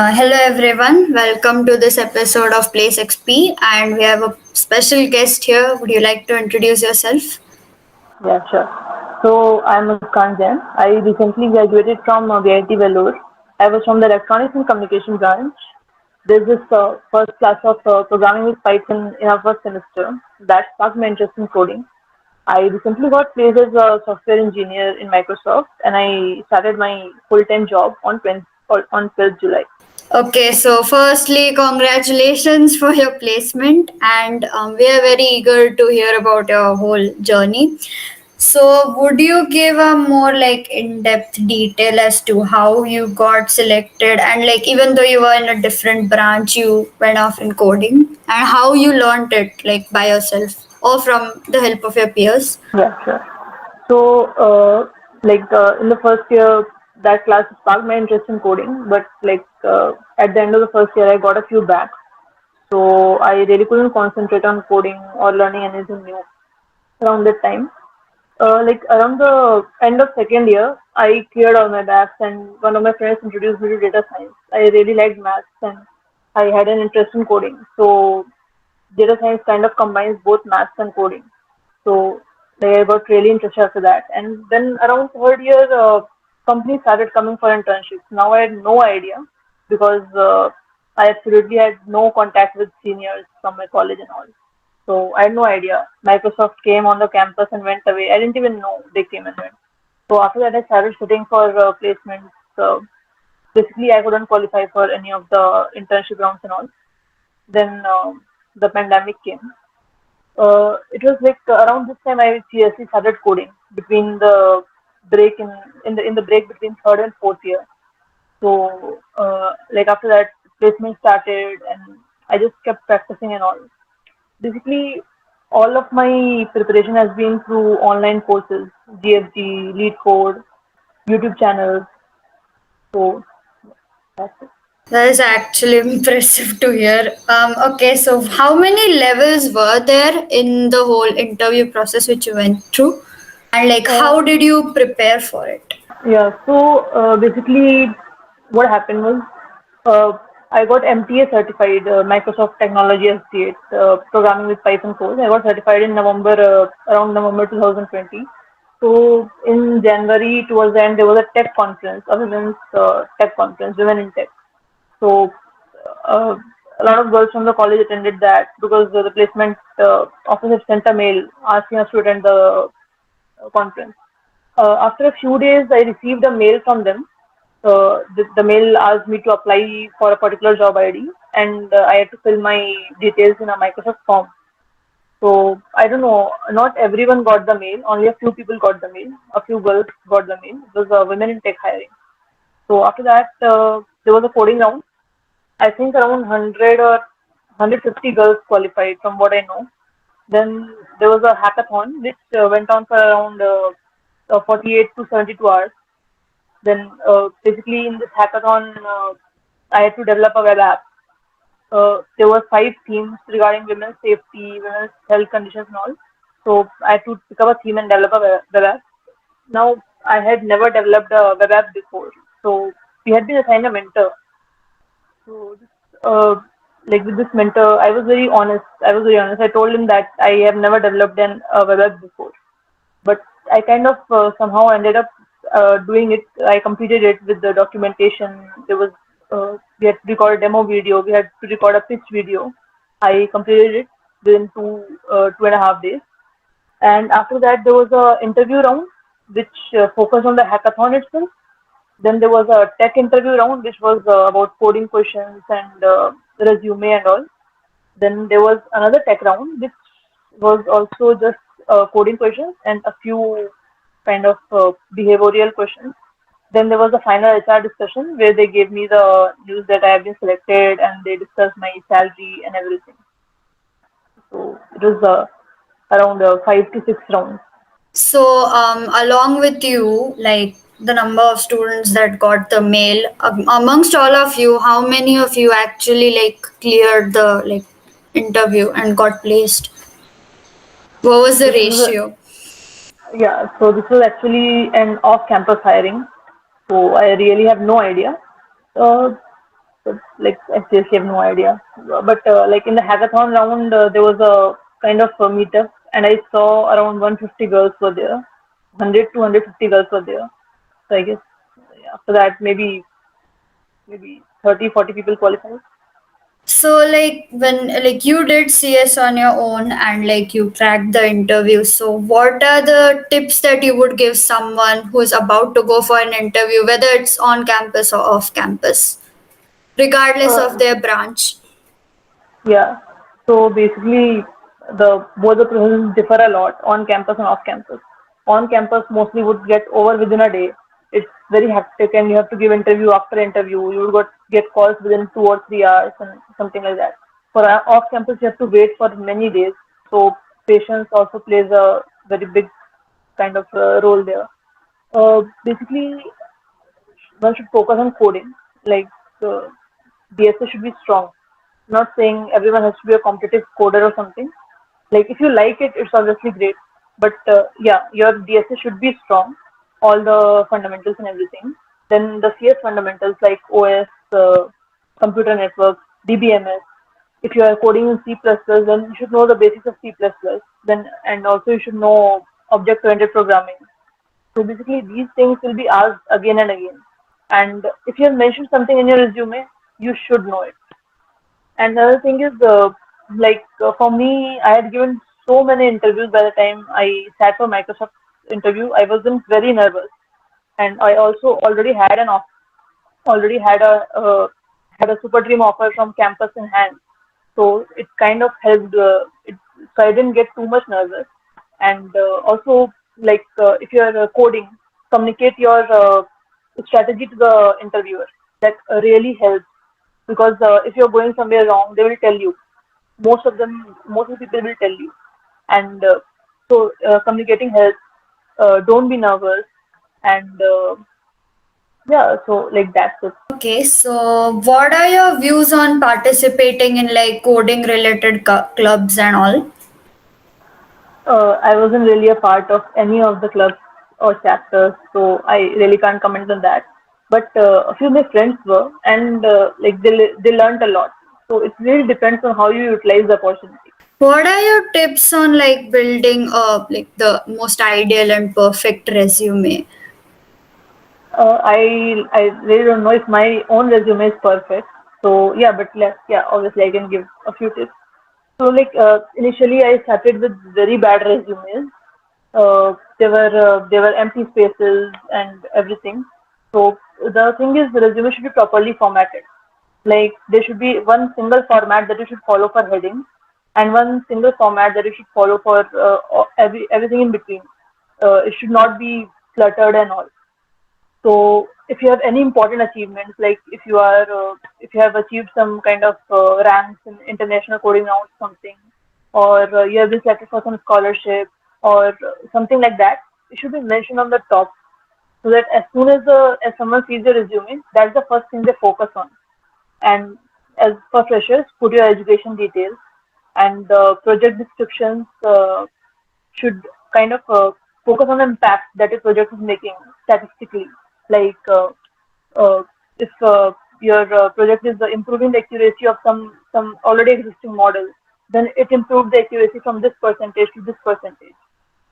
Hello everyone, welcome to this episode of Place XP, and we have a special guest here. Would you like to introduce yourself? Yeah, sure. So I'm Muskan Jain. I recently graduated from VIT Vellore. I was from the Electronics and Communication branch. There's this first class of programming with Python in our first semester. That sparked my interest in coding. I recently got placed as a software engineer in Microsoft, and I started my full-time job on 12th July. Okay, so firstly, congratulations for your placement, and we are very eager to hear about your whole journey. So, would you give a more like in-depth detail as to how you got selected, and like even though you were in a different branch, you went off in coding, and how you learned it like by yourself or from the help of your peers? Yeah, sure. So, in the first year, that class sparked my interest in coding. But at the end of the first year, I got a few back. So I really couldn't concentrate on coding or learning anything new around that time. Around the end of second year, I cleared all my backs, and one of my friends introduced me to data science. I really liked maths, and I had an interest in coding. So data science kind of combines both maths and coding. So they got really interested after that. And then around third year, companies started coming for internships. Now I had no idea because I absolutely had no contact with seniors from my college and all. So I had no idea. Microsoft came on the campus and went away. I didn't even know they came and went. So after that, I started sitting for placements. Basically, I couldn't qualify for any of the internship rounds and all. Then the pandemic came. It was around this time I seriously started coding between the break in the break between third and fourth year. So after that placement started and I just kept practicing and all. Basically, all of my preparation has been through online courses, GFG, Lead Code, YouTube channels. So that's it. That is actually impressive to hear. Okay, so how many levels were there in the whole interview process which you went through? And like, Uh, how did you prepare for it? Yeah, so basically, what happened was I got MTA certified, Microsoft Technology Associate, programming with Python course. I got certified in November, around November 2020. So in January, towards the end, there was a tech conference, a women's tech conference, Women in Tech. So uh, a lot of girls from the college attended that because the placement office had sent a mail asking us to attend the conference. After a few days, I received a mail from them. The mail asked me to apply for a particular job ID, and I had to fill my details in a Microsoft form. So I don't know, not everyone got the mail. Only a few people got the mail. A few girls got the mail. It was women in tech hiring. So after that, there was a coding round. I think around 100 or 150 girls qualified, from what I know. Then there was a hackathon which went on for around 48 to 72 hours. Then basically in this hackathon, I had to develop a web app. There were five themes regarding women's safety, women's health conditions and all. So I had to pick up a theme and develop a web app. Now I had never developed a web app before. So we had been assigned a mentor. So with this mentor, I was very honest. I was very honest. I told him that I have never developed a web app before, but I kind of somehow ended up doing it. I completed it with the documentation. There was we had to record a demo video. We had to record a pitch video. I completed it within 2.5 days. And after that, there was a interview round which focused on the hackathon itself. Then there was a tech interview round which was about coding questions and resume and all. Then there was another tech round which was also just coding questions and a few kind of behavioral questions. Then there was a final HR discussion where they gave me the news that I have been selected and they discussed my salary and everything. So it was around 5 to 6 rounds. So, along with you, like the number of students that got the mail, amongst all of you, how many of you actually like cleared the like interview and got placed? What was the This is a, ratio? yeah, so this was actually an off-campus hiring. So I really have no idea. Uh, like I seriously have no idea. But like in the hackathon round, there was a kind of a meetup, and I saw around 150 girls were there, 100 to 150 girls were there. So I guess after that maybe 30, 40 people qualified. So like when like you did CS on your own and like you cracked the interview, so what are the tips that you would give someone who is about to go for an interview, whether it's on campus or off campus, regardless of Uh, their branch? Yeah. So basically, the both the processes differ a lot on campus and off campus. On campus, mostly would get over within a day. It's very hectic, and you have to give interview after interview. You will get calls within 2 or 3 hours and something like that. For off campus, you have to wait for many days. So patience also plays a very big kind of role there. Basically, one should focus on coding. Like DSA should be strong. Not saying everyone has to be a competitive coder or something. Like if you like it, it's obviously great. But yeah, your DSA should be strong, all the fundamentals and everything. Then the CS fundamentals like OS, computer networks, DBMS. If you are coding in C++, then you should know the basics of C++. Then and also you should know object-oriented programming. So basically, these things will be asked again and again. And if you have mentioned something in your resume, you should know it. And another thing is, for me, I had given so many interviews by the time I sat for Microsoft interview. I wasn't very nervous, and I also already had a super dream offer from campus in hand. So it kind of helped. So I didn't get too much nervous. And also, if you are coding, communicate your strategy to the interviewer. That really helps because if you're going somewhere wrong, they will tell you. Most of the people will tell you. And communicating helps. Don't be nervous. And yeah, so like that's it. Okay, so what are your views on participating in like coding related clubs and all? I wasn't really a part of any of the clubs or chapters, so I really can't comment on that. But a few of my friends were, and they learned a lot. So it really depends on how you utilize the opportunity. What are your tips on like building like the most ideal and perfect resume? I really don't know if my own resume is perfect. So yeah, but yeah, obviously I can give a few tips. So initially I started with very bad resumes. There were empty spaces and everything. So the thing is, the resume should be properly formatted. Like there should be one single format that you should follow for headings, and one single format that you should follow for everything in between. It should not be cluttered and all. So if you have any important achievements, like if you have achieved some kind of ranks in international coding rounds, something, or you have been selected for some scholarship or something like that, it should be mentioned on the top, so that as someone sees your resume, that's the first thing they focus on. And as for freshers, put your education details, and the project descriptions should kind of focus on the impact that a project is making statistically. Like if your project is improving the accuracy of some already existing model, then it improved the accuracy from this percentage to this percentage.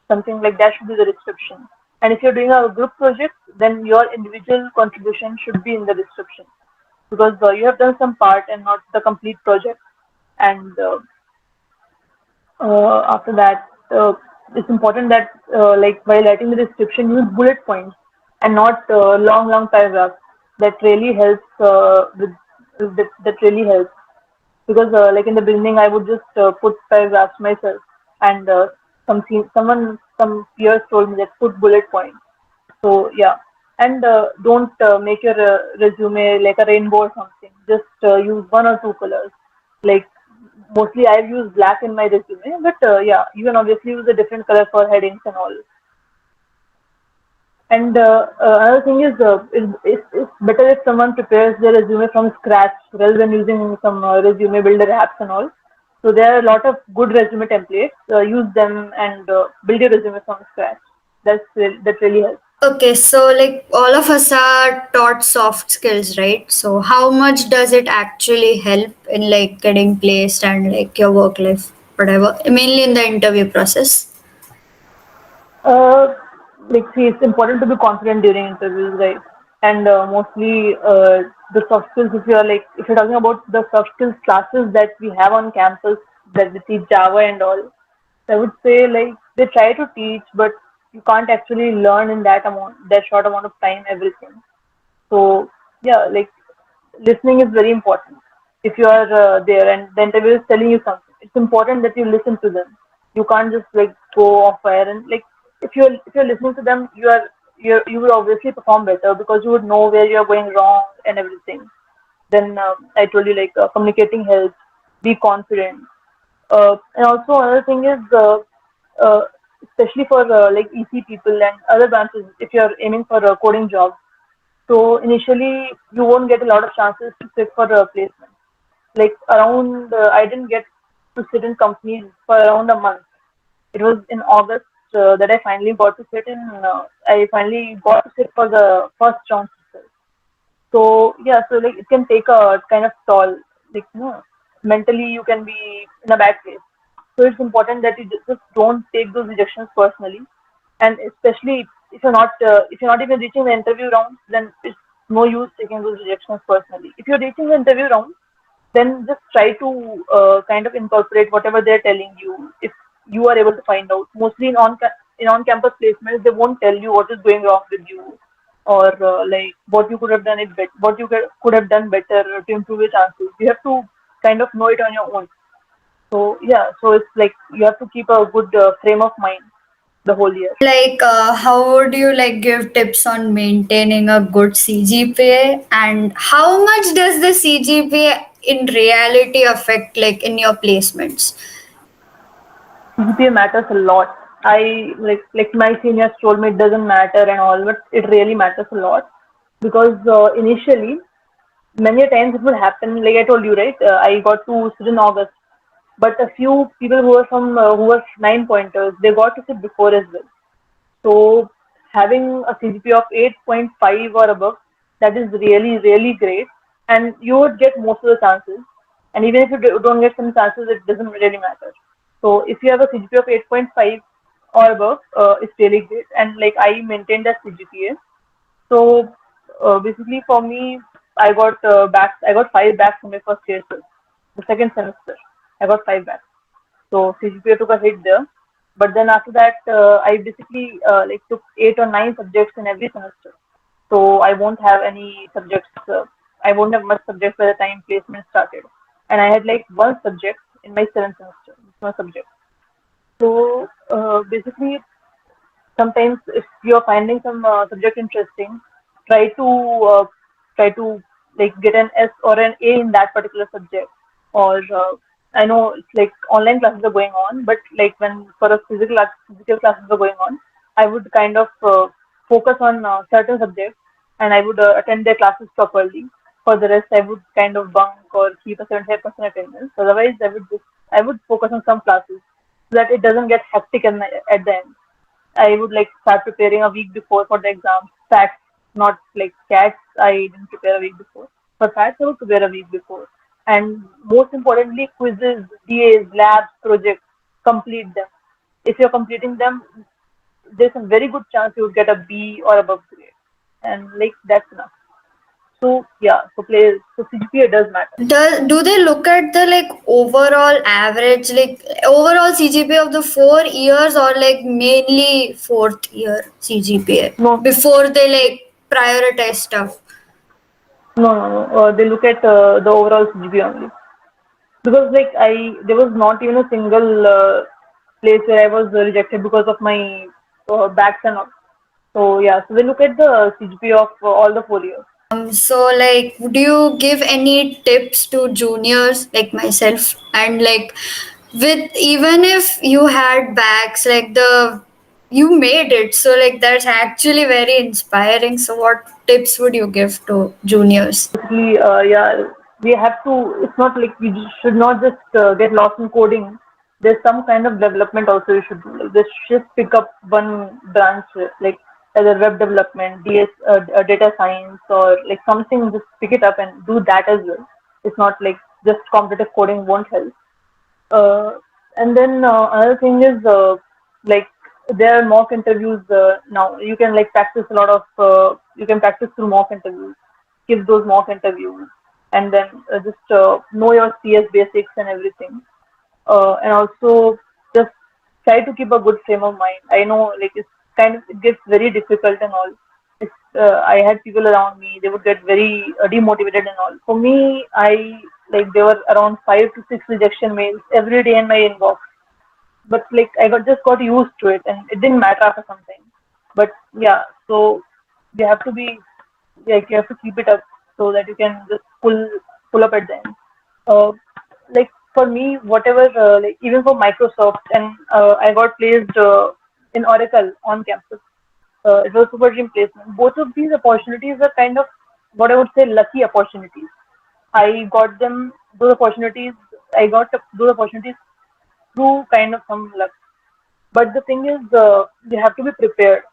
Something like that should be the description. And if you're doing a group project, then your individual contribution should be in the description because you have done some part and not the complete project. And after that, it's important that while writing the description, use bullet points and not long paragraphs. That really helps. That really helps because like in the beginning, I would just put paragraphs myself, and some peers told me that put bullet points. So yeah, and don't make your resume like a rainbow or something. Just use one or two colors. Like mostly I've used black in my resume, but yeah, you can obviously use a different color for headings and all. And another thing is, it's better if someone prepares their resume from scratch rather than using some resume builder apps and all. So there are a lot of good resume templates. Use them and build your resume from scratch. That really helps. Okay, so like all of us are taught soft skills, right? So how much does it actually help in like getting placed and like your work life, whatever, mainly in the interview process? Uh, like, see, it's important to be confident during interviews, right? And mostly the soft skills. If you're talking about the soft skills classes that we have on campus, that we teach Java and all, I would say like they try to teach, but you can't actually learn in that short amount of time, everything. So yeah, like listening is very important. If you are there and the interviewer is telling you something, it's important that you listen to them. You can't just like go off fire and like if you're listening to them, you will obviously perform better because you would know where you are going wrong and everything. Then I told you like communicating helps. Be confident. And also another thing is uh, especially for like EC people and other branches, if you're aiming for a coding job, so initially, you won't get a lot of chances to sit for a placement. Like around, I didn't get to sit in companies for around a month. It was in August that I finally got to sit in. I finally got to sit for the first round itself. So yeah, so like it can take a kind of toll. Like mentally you can be in a bad place. So it's important that you just don't take those rejections personally, and especially if you're not even reaching the interview round, then it's no use taking those rejections personally. If you're reaching the interview round, then just try to kind of incorporate whatever they're telling you. If you are able to find out, mostly in on-campus placements, they won't tell you what is going wrong with you or like what you could have done what you could have done better to improve your chances. You have to kind of know it on your own. So yeah, so it's like you have to keep a good frame of mind the whole year. Like, how would you like give tips on maintaining a good CGPA, and how much does the CGPA in reality affect like in your placements? GPA matters a lot. I like my seniors told me it doesn't matter and all, but it really matters a lot because initially many a times it would happen. Like I told you, right? I got to sit in August, but a few people who were 9 pointers, they got to sit before as well. So having a CGPA of 8.5 or above, that is really, really great. And you would get most of the chances. And even if you don't get some chances, it doesn't really matter. So if you have a CGPA of 8.5 or above, it's really great. And like I maintained that CGPA. So basically for me, I got 5 backs from my first year, so the second semester. I got 5 backs. So CGPA took a hit there. But then after that, I basically like took 8 or 9 subjects in every semester. So I won't have any subjects. I won't have much subjects by the time placement started. And I had like one subject in my seventh semester. One subject. So basically, sometimes if you're finding some subject interesting, try to uh, try to like get an S or an A in that particular subject. Or I know it's like online classes are going on, but like when for a physical classes are going on, I would kind of focus on certain subjects and I would attend their classes properly. For the rest, I would kind of bunk or keep a 75% attendance. Otherwise, I would focus on some classes so that it doesn't get hectic at the end. I would like start preparing a week before for the exam. Facts, not like cats. I didn't prepare a week before. For facts, I would prepare a week before. And most importantly, quizzes, DAs, labs, projects, complete them. If you're completing them, there's a very good chance you would get a B or above grade. And like that's enough. So yeah, so CGPA does matter. Do they look at the like overall average, like overall CGPA of the 4 years, or like mainly fourth year CGPA No, before they like prioritize stuff? no. They look at the overall CGPA only. Because like there was not even a single place where I was rejected because of my backs and all. So yeah, so they look at the CGPA of all the 4 years. So like, would you give any tips to juniors like myself, and like with even if you had backs, like the you made it, so like that's actually very inspiring. So what tips would you give to juniors? Basically, yeah, we have to. It's not like should not just get lost in coding. There's some kind of development also you should do. Like just pick up one branch. Like either web development, data science, or like something, just pick it up and do that as well. It's not like just competitive coding won't help. And then another thing is like there are mock interviews now. You can like practice a lot of you can practice through mock interviews. Give those mock interviews, and then just know your CS basics and everything. And also just try to keep a good frame of mind. I know like it gets very difficult and all. I had people around me, they would get very demotivated and all. For me, I like there were around 5 to 6 rejection mails every day in my inbox. But like I got used to it, and it didn't matter after some time. But yeah, so you have to be like you have to keep it up so that you can just pull up at the end. Uh, like for me, whatever like even for Microsoft, and I got placed in Oracle on campus. It was super dream placement. Both of these opportunities are kind of what I would say lucky opportunities. I got them those opportunities. I got those opportunities through kind of some luck. But the thing is, you have to be prepared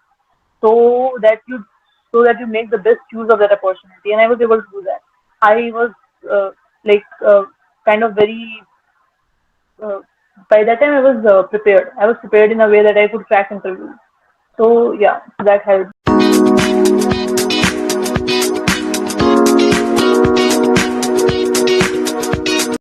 so that you make the best use of that opportunity. And I was able to do that. I was like kind of very by that time I was prepared. I was prepared in a way that I could crack interviews. So yeah, that helped.